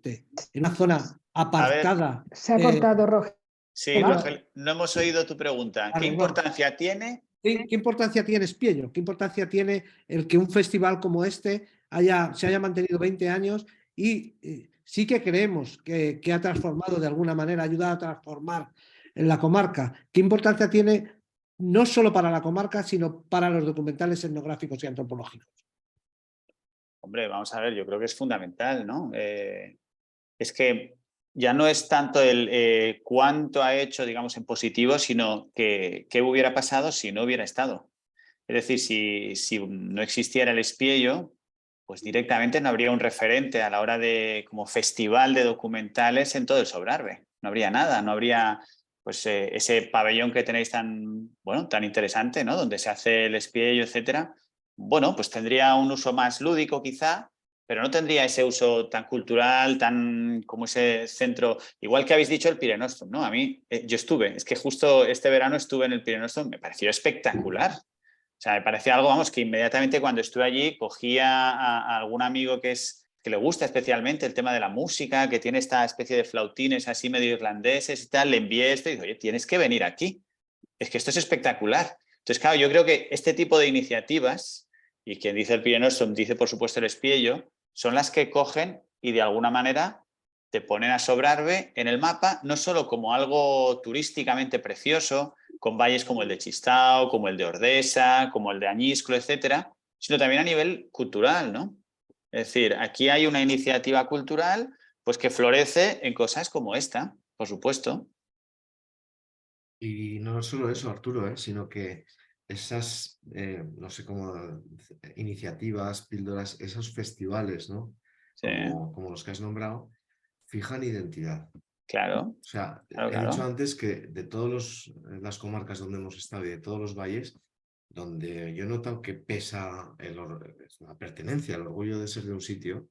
en una zona apartada? Se ha cortado, Rogelio. Sí, Rogelio, no hemos oído tu pregunta. ¿Qué importancia tiene? ¿Qué importancia tiene Espiello? ¿Qué importancia tiene el que un festival como este se haya mantenido 20 años y sí que creemos que ha transformado de alguna manera, ha ayudado a transformar en la comarca? ¿Qué importancia tiene no solo para la comarca, sino para los documentales etnográficos y antropológicos? Hombre, vamos a ver, yo creo que es fundamental, ¿no? Es que ya no es tanto el cuánto ha hecho, digamos, en positivo, sino qué hubiera pasado si no hubiera estado. Es decir, si no existiera el Espiello, pues directamente no habría un referente a la hora de, como festival de documentales en todo el Sobrarbe. No habría nada, no habría pues ese pabellón que tenéis tan, bueno, tan interesante, ¿no? Donde se hace el Espiello, etcétera. Bueno, pues tendría un uso más lúdico quizá, pero no tendría ese uso tan cultural, tan como ese centro, igual que habéis dicho el Pire Nostrum, ¿no? A mí, yo estuve, es que justo este verano estuve en el Pire Nostrum, me pareció espectacular. O sea, me parecía algo, vamos, que inmediatamente cuando estuve allí cogía a algún amigo que le gusta especialmente el tema de la música, que tiene esta especie de flautines así medio irlandeses y tal, le envié esto y dije, oye, tienes que venir aquí. Es que esto es espectacular. Entonces, claro, yo creo que este tipo de iniciativas, y quien dice el Pire Nostrum dice, por supuesto, el Espiello, son las que cogen y de alguna manera te ponen a Sobrarbe en el mapa, no solo como algo turísticamente precioso, con valles como el de Chistao, como el de Ordesa, como el de Añisclo, etcétera, sino también a nivel cultural, ¿no? Es decir, aquí hay una iniciativa cultural pues que florece en cosas como esta, por supuesto. Y no solo eso, Arturo, sino que esas, no sé cómo, iniciativas, píldoras, esos festivales, ¿no? Sí, Como los que has nombrado, fijan identidad. claro, O sea, claro, he dicho claro. antes que de todas las comarcas donde hemos estado y de todos los valles, donde yo he notado que pesa la pertenencia, el orgullo de ser de un sitio,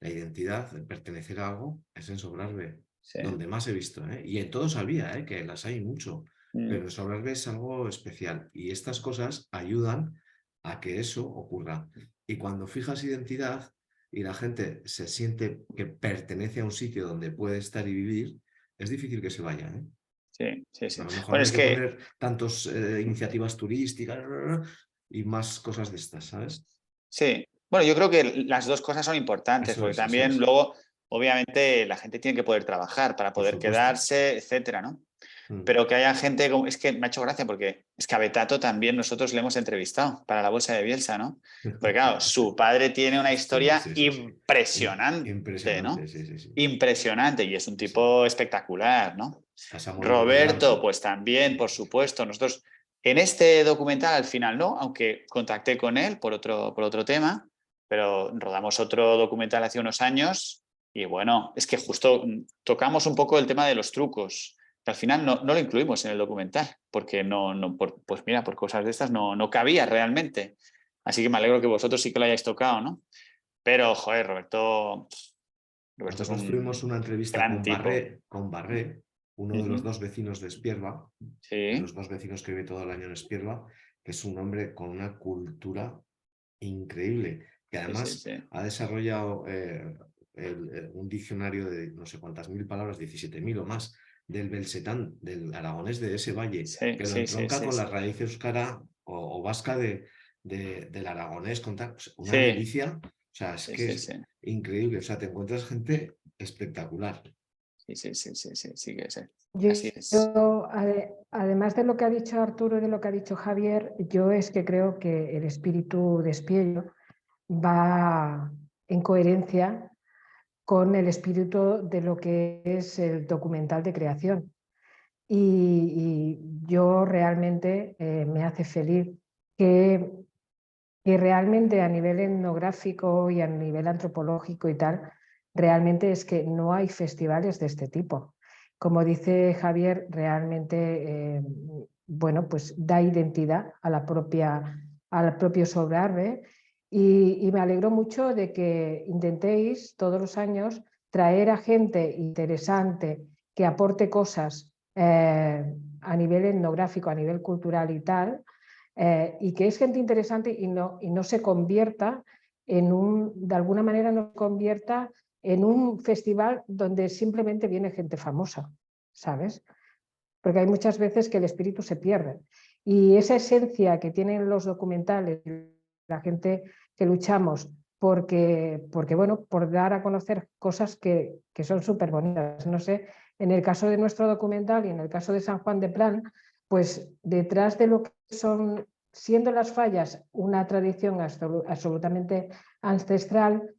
la identidad, de pertenecer a algo, es en Sobrarbe, Sí. donde más he visto, ¿eh? Y en todos sabía, que las hay mucho, pero en Sobrarbe es algo especial y estas cosas ayudan a que eso ocurra. Y cuando fijas identidad y la gente se siente que pertenece a un sitio donde puede estar y vivir, es difícil que se vaya, ¿eh? Sí, sí, sí. A lo mejor Bueno, no hay es que que poner tantas iniciativas turísticas y más cosas de estas, ¿sabes? sí. Bueno, yo creo que las dos cosas son importantes, Eso porque es, eso también es. luego, obviamente, la gente tiene que poder trabajar para Por poder supuesto. quedarse, etcétera, ¿no? Mm. Pero que haya gente, es que me ha hecho gracia porque es que a Betato también nosotros le hemos entrevistado para la bolsa de Bielsa, ¿no? Porque claro, su padre tiene una Sí, historia sí, sí, sí. impresionante, Impresionante, ¿no? sí, sí, sí. Impresionante y es un Sí. tipo espectacular, ¿no? Casa Molino del Roberto, Blanco. pues también, por supuesto. Nosotros en este documental al final no, aunque contacté con él por otro tema, pero rodamos otro documental hace unos años y bueno, es que justo tocamos un poco el tema de los trucos. Que al final no lo incluimos en el documental, porque pues mira, por cosas de estas no cabía realmente. Así que me alegro que vosotros sí que lo hayáis tocado, ¿no? Pero, joder, Roberto es Nosotros tuvimos un una entrevista gran tipo. Con Barré, uno de los Ujú. dos vecinos de Espierva, de los Sí, dos vecinos que vive todo el año en Espierva, que es un hombre con una cultura increíble, que sí, sí, además sí. ha desarrollado un diccionario de no sé cuántas mil palabras, 17.000 o más, del belsetán, del aragonés de ese valle, Sí, que lo sí, sí, entronca sí, con la sí. raíz euskara o vasca del aragonés, con tal, pues, una Sí, delicia. O sea, es sí, que sí, es sí. increíble. O sea, te encuentras gente espectacular. Sí, sí, sí, sí, sí, sí que sí. Yo, Así es. además de lo que ha dicho Arturo y de lo que ha dicho Javier, yo es que creo que el espíritu de Espiello va en coherencia con el espíritu de lo que es el documental de creación. Y yo realmente me hace feliz que, que realmente a nivel etnográfico y a nivel antropológico y tal, realmente es que no hay festivales de este tipo. Como dice Javier, realmente bueno, pues da identidad a al propio Sobrarbe y me alegro mucho de que intentéis todos los años traer a gente interesante que aporte cosas a nivel etnográfico, a nivel cultural y tal, y que es gente interesante y no se convierta de alguna manera no se convierta en un festival donde simplemente viene gente famosa, ¿sabes? Porque hay muchas veces que el espíritu se pierde. Y esa esencia que tienen los documentales, la gente que luchamos bueno, por dar a conocer cosas que son súper bonitas. No sé, en el caso de nuestro documental y en el caso de San Juan de Plan, pues detrás de lo que son, siendo las fallas una tradición absolutamente ancestral,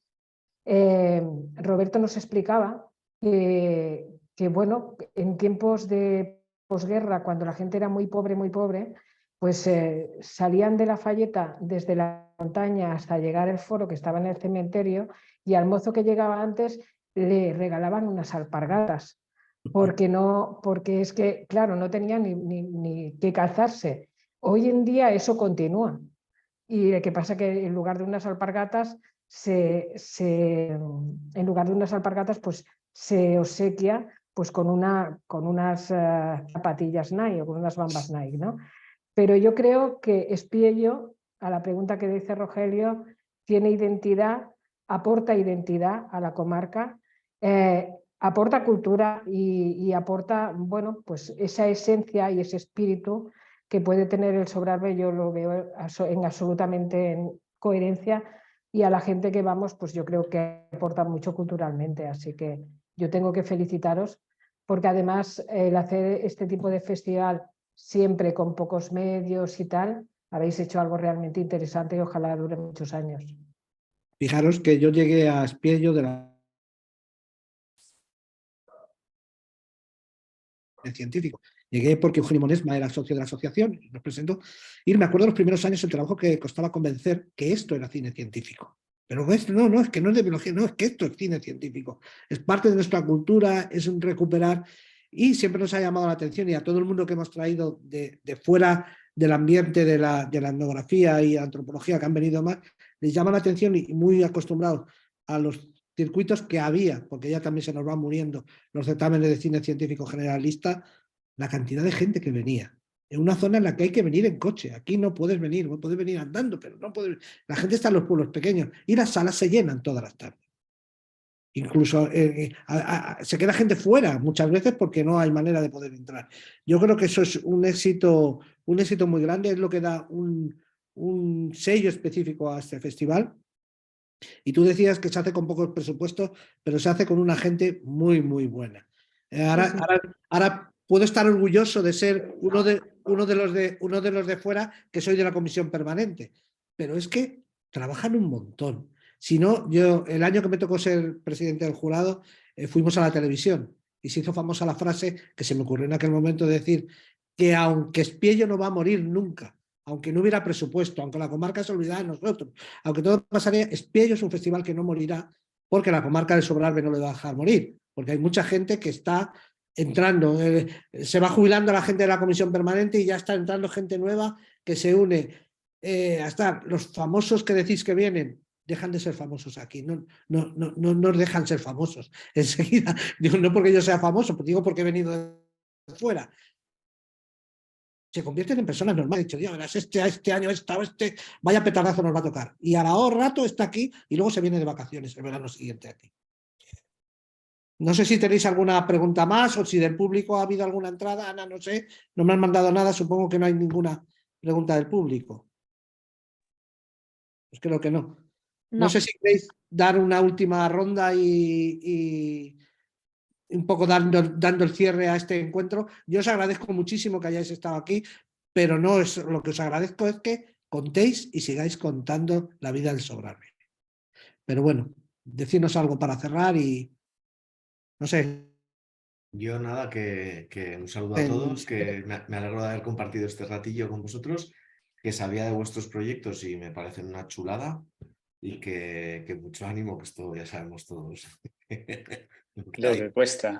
Roberto nos explicaba que bueno, en tiempos de posguerra, cuando la gente era muy pobre, pues salían de La Fayeta desde la montaña hasta llegar al foro que estaba en el cementerio, y al mozo que llegaba antes le regalaban unas alpargatas, porque es que, claro, no tenían ni qué calzarse. Hoy en día eso continúa. Y lo que pasa es que en lugar de unas alpargatas, en lugar de unas alpargatas, pues se obsequia pues con unas zapatillas Nike o con unas bambas Nike, ¿no? Pero yo creo que Espiello, a la pregunta que dice Rogelio, tiene identidad, aporta identidad a la comarca, aporta cultura y aporta, bueno, pues esa esencia y ese espíritu que puede tener el Sobrarbe. Yo lo veo absolutamente en coherencia, y a la gente que vamos, pues yo creo que aporta mucho culturalmente. Así que yo tengo que felicitaros, porque además el hacer este tipo de festival siempre con pocos medios y tal, habéis hecho algo realmente interesante y ojalá dure muchos años. Fijaros que yo llegué a Espiello de la científico. Llegué porque Eugenio Monesma era socio de la asociación y nos presentó. Y me acuerdo de los primeros años el trabajo que costaba convencer que esto era cine científico. Pero esto no, es que no es de biología, no, es que esto es cine científico. Es parte de nuestra cultura, es un recuperar, y siempre nos ha llamado la atención, y a todo el mundo que hemos traído de fuera del ambiente de la etnografía y antropología que han venido más, les llama la atención, y muy acostumbrados a los circuitos que había, porque ya también se nos van muriendo los certámenes de cine científico generalista, la cantidad de gente que venía. En una zona en la que hay que venir en coche. Aquí no puedes venir, no puedes venir andando, pero no puedes. La gente está en los pueblos pequeños y las salas se llenan todas las tardes. Incluso se queda gente fuera muchas veces porque no hay manera de poder entrar. Yo creo que eso es un éxito muy grande, es lo que da un sello específico a este festival. Y tú decías que se hace con pocos presupuestos, pero se hace con una gente muy, muy buena. Ahora puedo estar orgulloso de ser uno de los de fuera, que soy de la comisión permanente, pero es que trabajan un montón. Si no, yo el año que me tocó ser presidente del jurado, fuimos a la televisión y se hizo famosa la frase que se me ocurrió en aquel momento de decir que aunque Espiello no va a morir nunca, aunque no hubiera presupuesto, aunque la comarca se olvidara de nosotros, aunque todo pasaría, Espiello es un festival que no morirá, porque la comarca del Sobrarbe no le va a dejar morir, porque hay mucha gente que está entrando, se va jubilando la gente de la comisión permanente y ya está entrando gente nueva que se une. Hasta los famosos que decís que vienen dejan de ser famosos aquí, no nos dejan ser famosos enseguida. Digo, no porque yo sea famoso, pues digo porque he venido de fuera. Se convierten en personas normales. He dicho, Dios, verás, este año vaya petardazo nos va a tocar. Y a la rato está aquí y luego se viene de vacaciones el verano siguiente aquí. No sé si tenéis alguna pregunta más o si del público ha habido alguna entrada. Ana, no sé, no me han mandado nada, supongo que no hay ninguna pregunta del público. Pues creo que no. No sé si queréis dar una última ronda y un poco dando el cierre a este encuentro. Yo os agradezco muchísimo que hayáis estado aquí, pero no es lo que os agradezco es que contéis y sigáis contando la vida del Sobrarbe. Pero bueno, decirnos algo para cerrar y no sé. Yo nada, que un saludo a todos, que me alegro de haber compartido este ratillo con vosotros, que sabía de vuestros proyectos y me parecen una chulada, y que mucho ánimo, que esto ya sabemos todos. Lo que cuesta.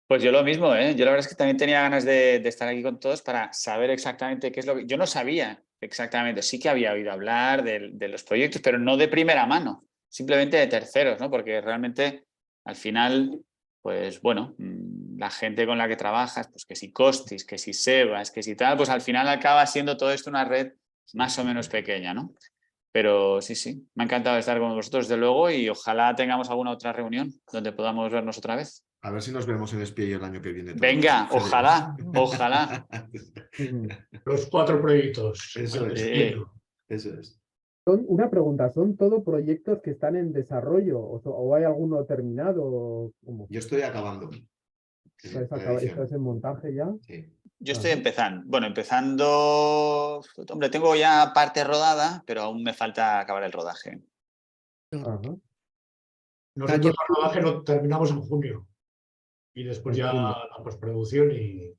Pues yo lo mismo, ¿eh? Yo la verdad es que también tenía ganas de estar aquí con todos para saber exactamente qué es lo que... Yo no sabía exactamente, sí que había oído hablar de los proyectos, pero no de primera mano, simplemente de terceros, ¿no? Porque realmente, al final, pues bueno, la gente con la que trabajas, pues que si Costis, que si Sebas, que si tal, pues al final acaba siendo todo esto una red más o menos pequeña, ¿no? Pero sí, me ha encantado estar con vosotros, desde luego, y ojalá tengamos alguna otra reunión donde podamos vernos otra vez. A ver si nos vemos en Espiello el año que viene. Venga, ojalá. Los 4 proyectos. Eso es. Una pregunta, ¿son todo proyectos que están en desarrollo o hay alguno terminado? ¿Cómo? Yo estoy acabando. ¿Estás en montaje ya? Sí. Yo estoy empezando. Bueno, hombre, tengo ya parte rodada, pero aún me falta acabar el rodaje. Ajá. Nosotros el rodaje lo terminamos en junio. Y después ya la postproducción y...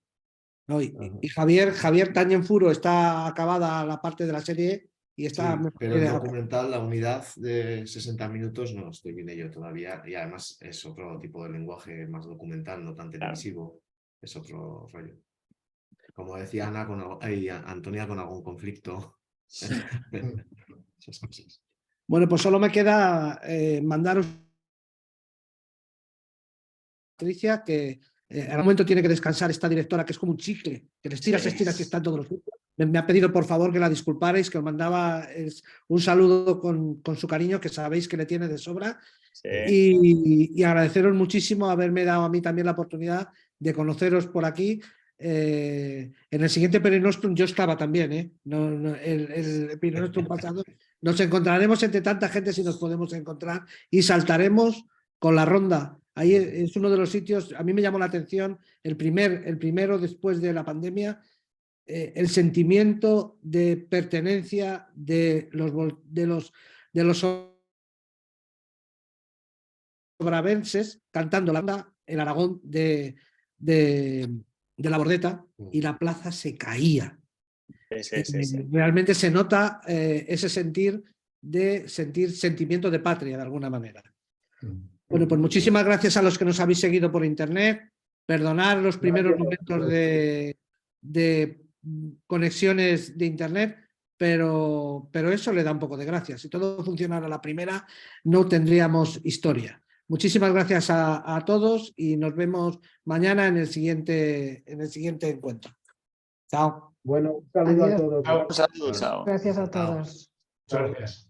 No, y Javier Tañenfuro está acabada la parte de la serie y está... Sí, pero el documental, la unidad de 60 minutos no estoy bien yo todavía, y además es otro tipo de lenguaje más documental, no tan televisivo, es otro rollo. Como decía Ana Antonia, con algún conflicto. Esas cosas. Bueno, pues solo me queda mandaros Patricia, que al momento tiene que descansar esta directora, que es como un chicle, que le estiras, estiras y está en todos los sitios. Me ha pedido por favor que la disculparais, que os mandaba un saludo con su cariño, que sabéis que le tiene de sobra. Sí. Y agradeceros muchísimo haberme dado a mí también la oportunidad de conoceros por aquí. En el siguiente Pere Nostrum yo estaba también, el Pere Nostrum pasado. Nos encontraremos entre tanta gente si nos podemos encontrar y saltaremos con la ronda. Ahí es uno de los sitios, a mí me llamó la atención, el primero después de la pandemia, el sentimiento de pertenencia de los sobravenses cantando la banda, el Aragón de la Bordeta, y la plaza se caía. Sí. Realmente se nota ese sentimiento de patria de alguna manera. Bueno, pues muchísimas gracias a los que nos habéis seguido por internet. Perdonad los primeros momentos de conexiones de internet, pero eso le da un poco de gracia. Si todo funcionara a la primera, no tendríamos historia. Muchísimas gracias a todos y nos vemos mañana en el siguiente encuentro. Chao. Bueno, un saludo a todos. Un saludo, chao. Gracias a todos. Muchas gracias.